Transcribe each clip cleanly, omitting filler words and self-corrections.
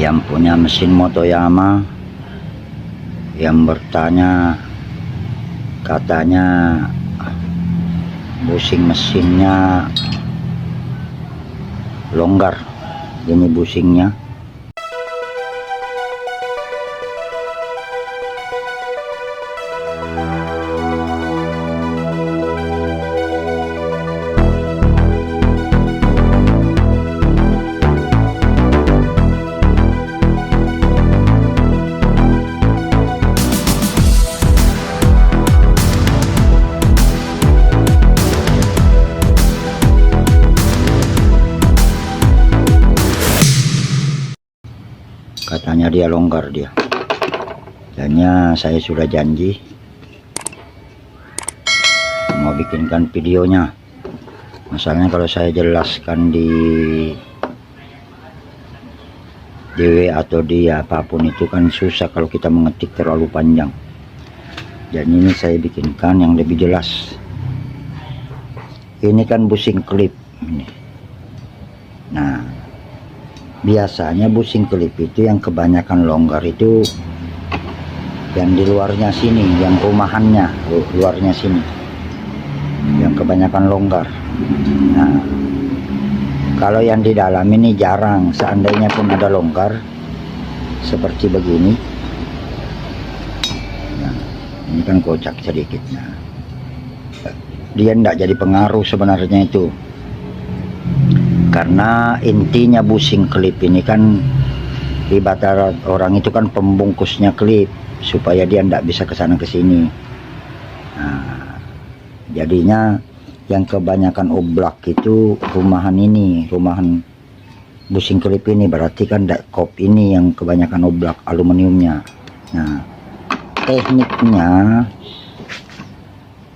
yang punya mesin Motoyama yang bertanya, katanya busing mesinnya longgar. Ini busingnya katanya dia longgar dia. Dan saya sudah janji mau bikinkan videonya. Masalahnya kalau saya jelaskan di WA atau di apapun itu kan susah kalau kita mengetik terlalu panjang. Dan ini saya bikinkan yang lebih jelas. Ini kan busing klip ini. Nah, biasanya busing klip itu yang kebanyakan longgar itu yang di luarnya sini, yang rumahannya luarnya sini, yang kebanyakan longgar. Nah, kalau yang di dalam ini jarang. Seandainya pun ada longgar seperti begini, nah, ini kan kocak sedikit. Nah, dia tidak jadi pengaruh sebenarnya itu, karena intinya busing klip ini kan ibarat orang itu kan pembungkusnya klip supaya dia tidak bisa kesana kesini. Nah, jadinya yang kebanyakan oblak itu rumahan ini, rumahan busing klip ini, berarti kan kop ini yang kebanyakan oblak aluminiumnya. Nah, tekniknya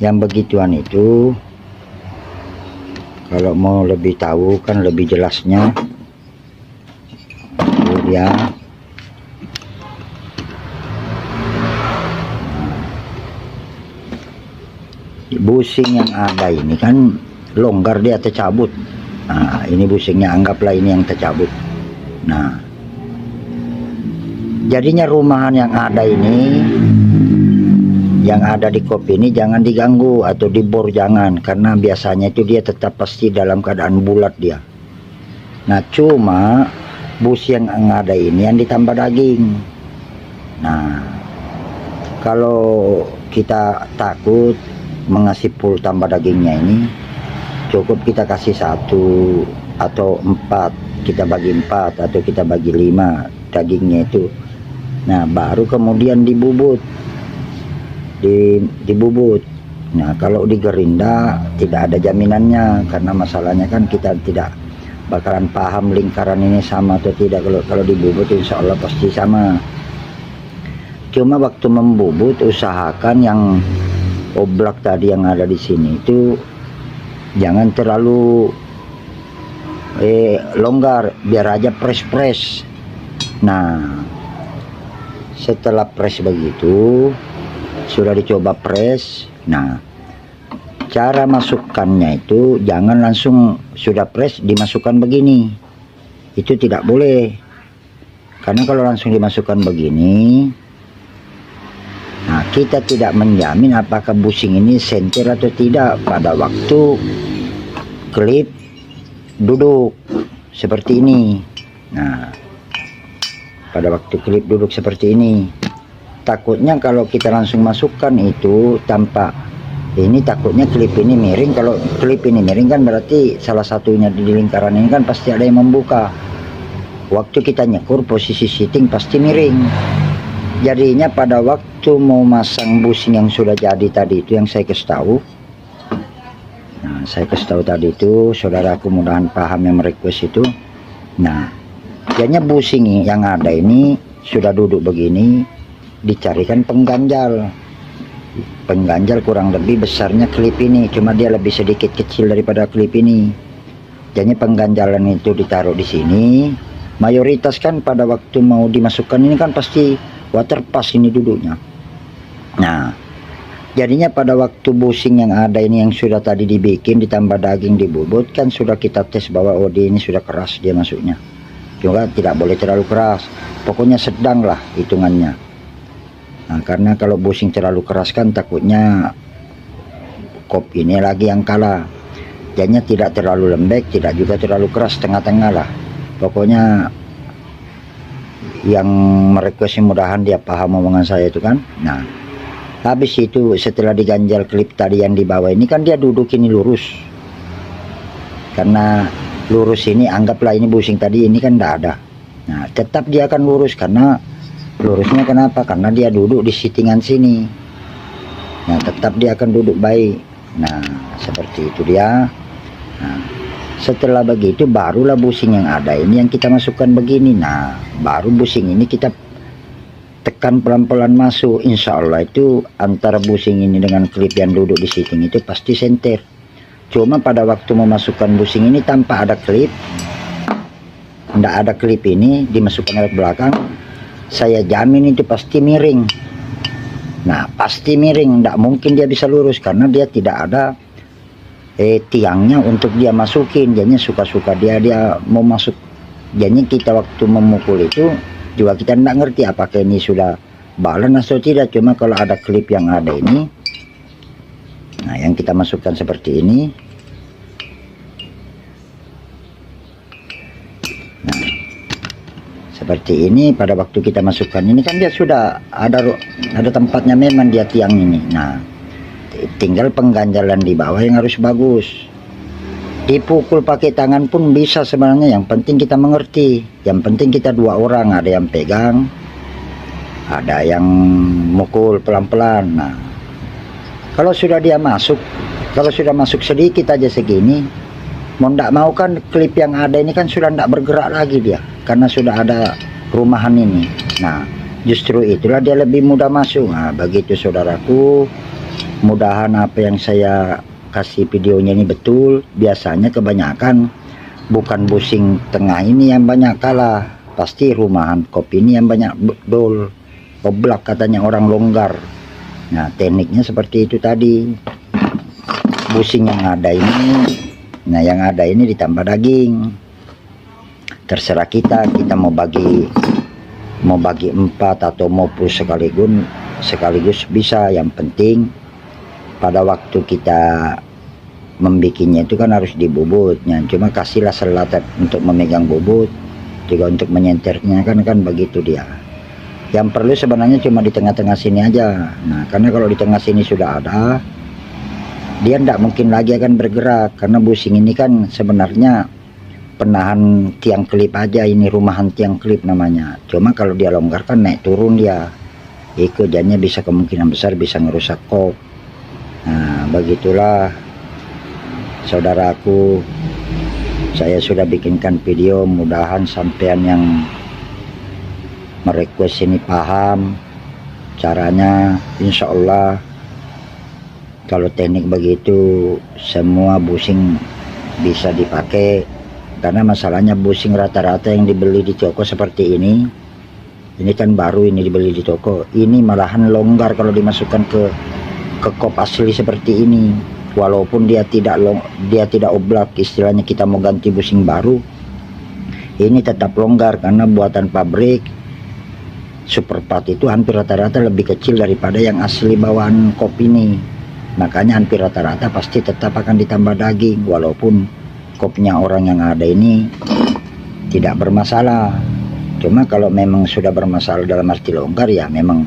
yang begituan itu, kalau mau lebih tahu kan lebih jelasnya ya, busing yang ada ini kan longgar, dia tercabut. Nah, ini busingnya, anggaplah ini yang tercabut. Nah, jadinya rumahan yang ada ini, yang ada di kop ini jangan diganggu atau dibor, jangan, karena biasanya itu dia tetap pasti dalam keadaan bulat dia. Nah, cuma bus yang ada ini yang ditambah daging. Nah, kalau kita takut mengasih full tambah dagingnya ini, cukup kita kasih 1 atau 4, kita bagi 4 atau kita bagi 5 dagingnya itu. Nah, baru kemudian dibubut. Dibubut. Nah, kalau di gerinda tidak ada jaminannya, karena masalahnya kan kita tidak bakalan paham lingkaran ini sama atau tidak. Kalau dibubut insya Allah pasti sama. Cuma waktu membubut usahakan yang oblak tadi yang ada di sini itu jangan terlalu longgar, biar aja press. Nah, setelah press begitu, sudah dicoba press. Nah, cara masukkannya itu jangan langsung sudah press dimasukkan begini, itu tidak boleh. Karena kalau langsung dimasukkan begini, nah, kita tidak menjamin apakah busing ini sentir atau tidak pada waktu klip duduk seperti ini. Nah, pada waktu klip duduk seperti ini, takutnya kalau kita langsung masukkan itu tanpa ini, takutnya klip ini miring. Kalau klip ini miring kan berarti salah satunya di lingkaran ini kan pasti ada yang membuka. Waktu kita nyekur posisi sitting pasti miring. Jadinya pada waktu mau masang busing yang sudah jadi tadi itu, yang saya kasih tahu. Nah, saya kasih tahu tadi itu, saudaraku mudahan paham yang merequest itu. Nah, jadinya busing yang ada ini sudah duduk begini, dicarikan pengganjal. Pengganjal kurang lebih besarnya klip ini, cuma dia lebih sedikit kecil daripada klip ini. Jadinya pengganjalan itu ditaruh di sini. Mayoritas kan pada waktu mau dimasukkan ini kan pasti waterpass ini duduknya. Nah, jadinya pada waktu busing yang ada ini yang sudah tadi dibikin ditambah daging dibubut kan sudah kita tes bahwa oh dia ini sudah keras dia masuknya. juga tidak boleh terlalu keras, pokoknya sedang lah hitungannya. Nah, karena kalau bushing terlalu keras kan takutnya kop ini lagi yang kalah. Jadinya tidak terlalu lembek, tidak juga terlalu keras, tengah-tengah lah. Pokoknya yang merequest mudahan dia paham omongan saya itu kan. Nah, habis itu setelah diganjal klip tadi yang di bawah ini kan dia duduk ini lurus. Karena lurus ini anggaplah ini bushing tadi ini kan tidak ada. Nah, tetap dia akan lurus karena lurusnya kenapa? Karena dia duduk di sittingan sini. Nah, tetap dia akan duduk baik. Nah, seperti itu dia. Nah, setelah begitu barulah bushing yang ada ini yang kita masukkan begini. Nah, baru bushing ini kita tekan pelan-pelan masuk. Insya Allah itu antara bushing ini dengan klip yang duduk di sitting itu pasti senter. Cuma pada waktu memasukkan bushing ini tanpa ada klip, tidak ada klip ini dimasukkan ke belakang, saya jamin itu pasti miring. Nah, pasti miring, tidak mungkin dia bisa lurus karena dia tidak ada tiangnya untuk dia masukin. Jadinya suka-suka dia mau masuk. Jadinya kita waktu memukul itu juga kita tidak ngerti apakah ini sudah balan atau tidak. Cuma kalau ada klip yang ada ini, nah yang kita masukkan seperti ini. Nah, seperti ini pada waktu kita masukkan ini kan dia sudah ada tempatnya memang dia tiang ini. Nah, tinggal pengganjalan di bawah yang harus bagus. Dipukul pakai tangan pun bisa sebenarnya, yang penting kita mengerti. Yang penting kita dua orang, ada yang pegang, ada yang mukul pelan-pelan. Nah, kalau sudah dia masuk, kalau sudah masuk sedikit aja segini, mau ndak mau kan klip yang ada ini kan sudah ndak bergerak lagi dia, karena sudah ada rumahan ini. Nah, justru itulah dia lebih mudah masuk. Nah, begitu saudaraku. Mudahan apa yang saya kasih videonya ini betul. Biasanya kebanyakan bukan bushing tengah ini yang banyak kalah, pasti rumahan kop ini yang banyak dol oblak katanya orang longgar. Nah, tekniknya seperti itu tadi. Bushing yang ada ini, nah yang ada ini ditambah daging. Terserah kita mau bagi 4 atau mau plus sekaligus bisa. Yang penting pada waktu kita membikinnya itu kan harus dibubutnya. Cuma kasihlah selat untuk memegang bubut, juga untuk menyenternya kan begitu dia. Yang perlu sebenarnya cuma di tengah-tengah sini aja. Nah, karena kalau di tengah sini sudah ada, dia tidak mungkin lagi akan bergerak, karena bushing ini kan sebenarnya penahan tiang klip aja, ini rumahan tiang klip namanya. Cuma kalau dia longgar kan naik turun dia, itu jadinya bisa kemungkinan besar bisa ngerusak kop. Nah, begitulah saudaraku, saya sudah bikinkan video, mudahan sampean yang merequest ini paham caranya. Insya Allah kalau teknik begitu semua bushing bisa dipakai. Karena masalahnya bushing rata-rata yang dibeli di toko seperti ini kan baru ini dibeli di toko, ini malahan longgar kalau dimasukkan ke kop asli seperti ini. Walaupun dia tidak oblak, istilahnya kita mau ganti bushing baru, ini tetap longgar karena buatan pabrik. Super part itu hampir rata-rata lebih kecil daripada yang asli bawaan kop ini. Makanya hampir rata-rata pasti tetap akan ditambah daging, walaupun kopnya orang yang ada ini tidak bermasalah. Cuma kalau memang sudah bermasalah dalam arti longgar, ya memang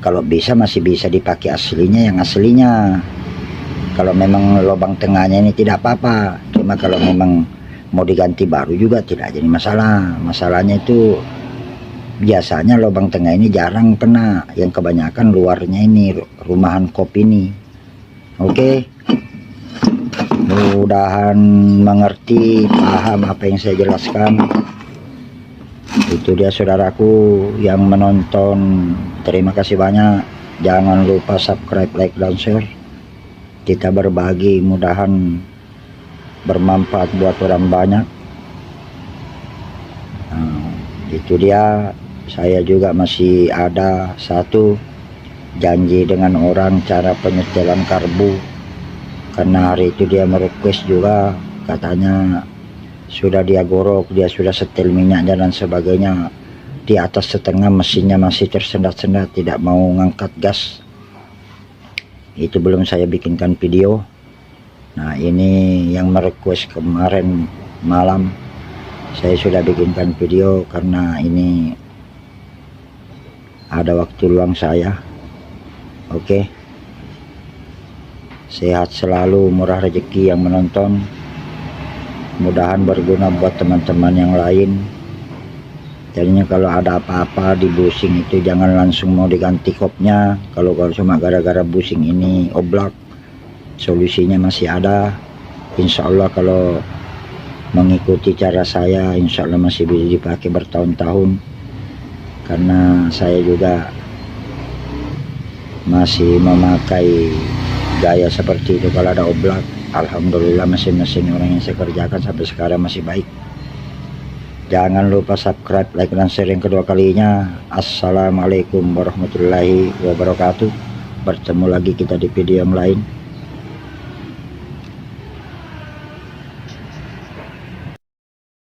kalau bisa masih bisa dipakai aslinya, yang aslinya. Kalau memang lubang tengahnya ini tidak apa-apa. Cuma kalau memang mau diganti baru juga tidak jadi masalah. Masalahnya itu biasanya lubang tengah ini jarang kena, yang kebanyakan luarnya ini rumahan kop ini. Oke, mudahan mengerti, paham apa yang saya jelaskan. Itu dia saudaraku yang menonton, terima kasih banyak. Jangan lupa subscribe, like, dan share. Kita berbagi, mudahan bermanfaat buat orang banyak. Nah, itu dia. Saya juga masih ada satu janji dengan orang cara penyetelan karbu, karena hari itu dia merequest juga, katanya sudah dia gorok, dia sudah setel minyaknya dan sebagainya, di atas setengah mesinnya masih tersendat-sendat, tidak mau ngangkat gas. Itu belum saya bikinkan video. Nah, ini yang merequest kemarin malam, saya sudah bikinkan video karena ini ada waktu luang saya. Oke, sehat selalu, murah rezeki yang menonton, mudahan berguna buat teman-teman yang lain. Jadinya kalau ada apa-apa di bushing itu jangan langsung mau diganti kopnya. Kalau cuma gara-gara bushing ini oblak, solusinya masih ada. Insya Allah kalau mengikuti cara saya, insya Allah masih bisa dipakai bertahun-tahun. Karena saya juga masih memakai gaya seperti itu kalau ada oblak. Alhamdulillah mesin-mesin orang yang saya kerjakan sampai sekarang masih baik. Jangan lupa subscribe, like, dan share yang kedua kalinya. Assalamualaikum warahmatullahi wabarakatuh. Bertemu lagi kita di video yang lain.